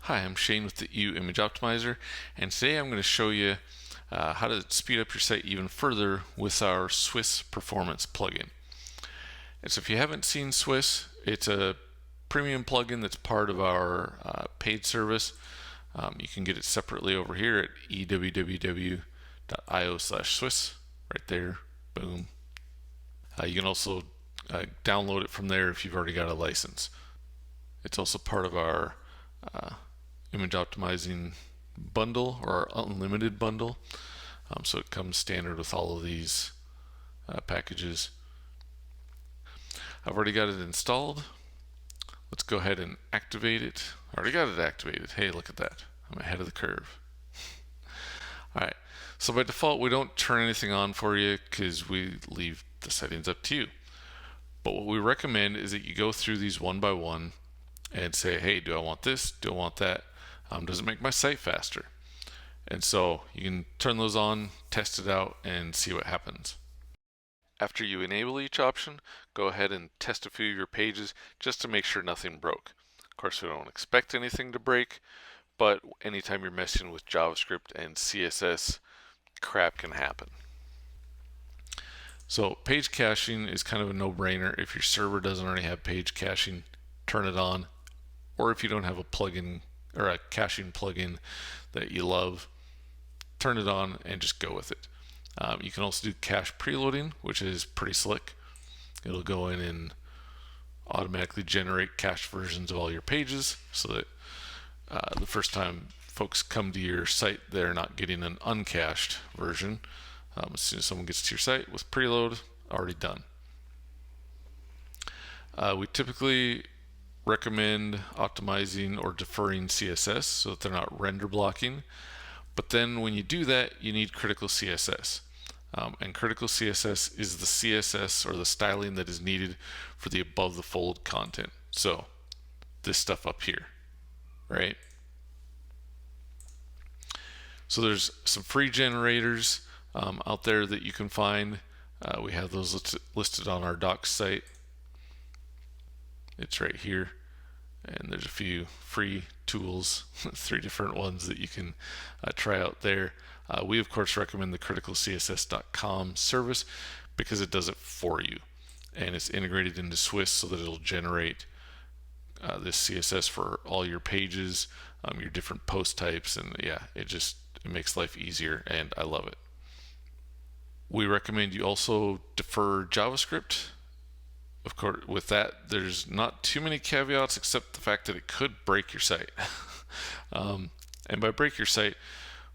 Hi, I'm Shane with the EU Image Optimizer, and today I'm going to show you how to speed up your site even further with our SWIS Performance plugin. And so if you haven't seen SWIS, it's a premium plugin that's part of our paid service. You can get it separately over here at ewww.io/SWIS, right there, boom. You can also download it from there if you've already got a license. It's also part of our image optimizing bundle, or our unlimited bundle. So it comes standard with all of these packages. I've already got it installed. Let's go ahead and activate it. I already got it activated. Hey, look at that. I'm ahead of the curve. Alright, so by default we don't turn anything on for you because we leave the settings up to you. But what we recommend is that you go through these one by one and say, hey, do I want this? Do I want that? Does it make my site faster? And so you can turn those on, test it out, and see what happens. After you enable each option, go ahead and test a few of your pages just to make sure nothing broke. Of course, we don't expect anything to break, but anytime you're messing with JavaScript and CSS, crap can happen. So page caching is kind of a no-brainer. If your server doesn't already have page caching, turn it on. Or if you don't have a plugin or a caching plugin that you love, turn it on and just go with it. You can also do cache preloading, which is pretty slick. It'll go in and automatically generate cached versions of all your pages so that the first time folks come to your site, they're not getting an uncached version. As soon as someone gets to your site with preload, already done. We typically recommend optimizing or deferring CSS so that they're not render blocking. But then when you do that, you need critical CSS. And critical CSS is the CSS or the styling that is needed for the above the fold content. So this stuff up here, right? So there's some free generators out there that you can find. We have those listed on our docs site. It's right here, and there's a few free tools, 3 different ones that you can try out there. We of course recommend the criticalcss.com service because it does it for you, and it's integrated into SWIS so that it'll generate this CSS for all your pages, your different post types, and yeah, it makes life easier, and I love it. We recommend you also defer JavaScript. Of course, with that, there's not too many caveats except the fact that it could break your site. And by break your site,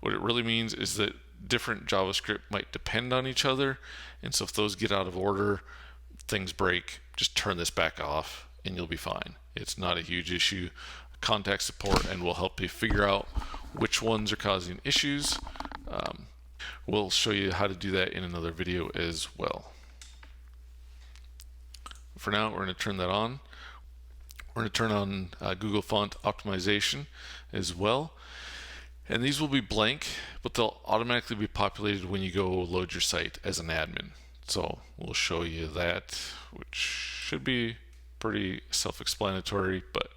what it really means is that different JavaScript might depend on each other, and so if those get out of order, things break, just turn this back off and you'll be fine. It's not a huge issue. Contact support and we'll help you figure out which ones are causing issues. We'll show you how to do that in another video as well. For now, we're going to turn that on. We're going to turn on Google Font Optimization as well. And these will be blank, but they'll automatically be populated when you go load your site as an admin. So we'll show you that, which should be pretty self-explanatory, but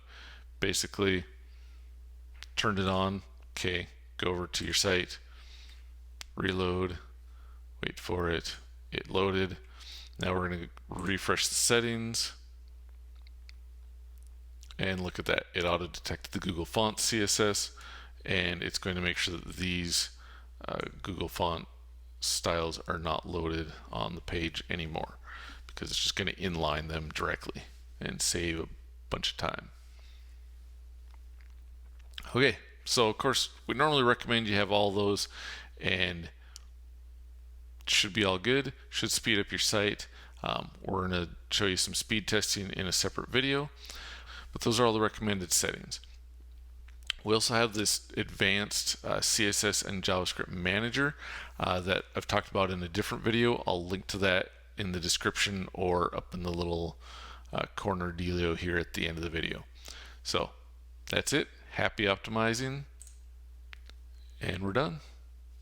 basically turned it on. Okay, go over to your site, reload, wait for it, it loaded. Now we're going to refresh the settings, and look at that, it auto detected the Google Font CSS, and it's going to make sure that these Google Font styles are not loaded on the page anymore, because it's just going to inline them directly and save a bunch of time. Okay, so of course we normally recommend you have all those, and should be all good, should speed up your site. We're going to show you some speed testing in a separate video, but those are all the recommended settings. We also have this advanced CSS and JavaScript manager that I've talked about in a different video. I'll link to that in the description or up in the little corner dealio here at the end of the video. So that's it. Happy optimizing, and we're done.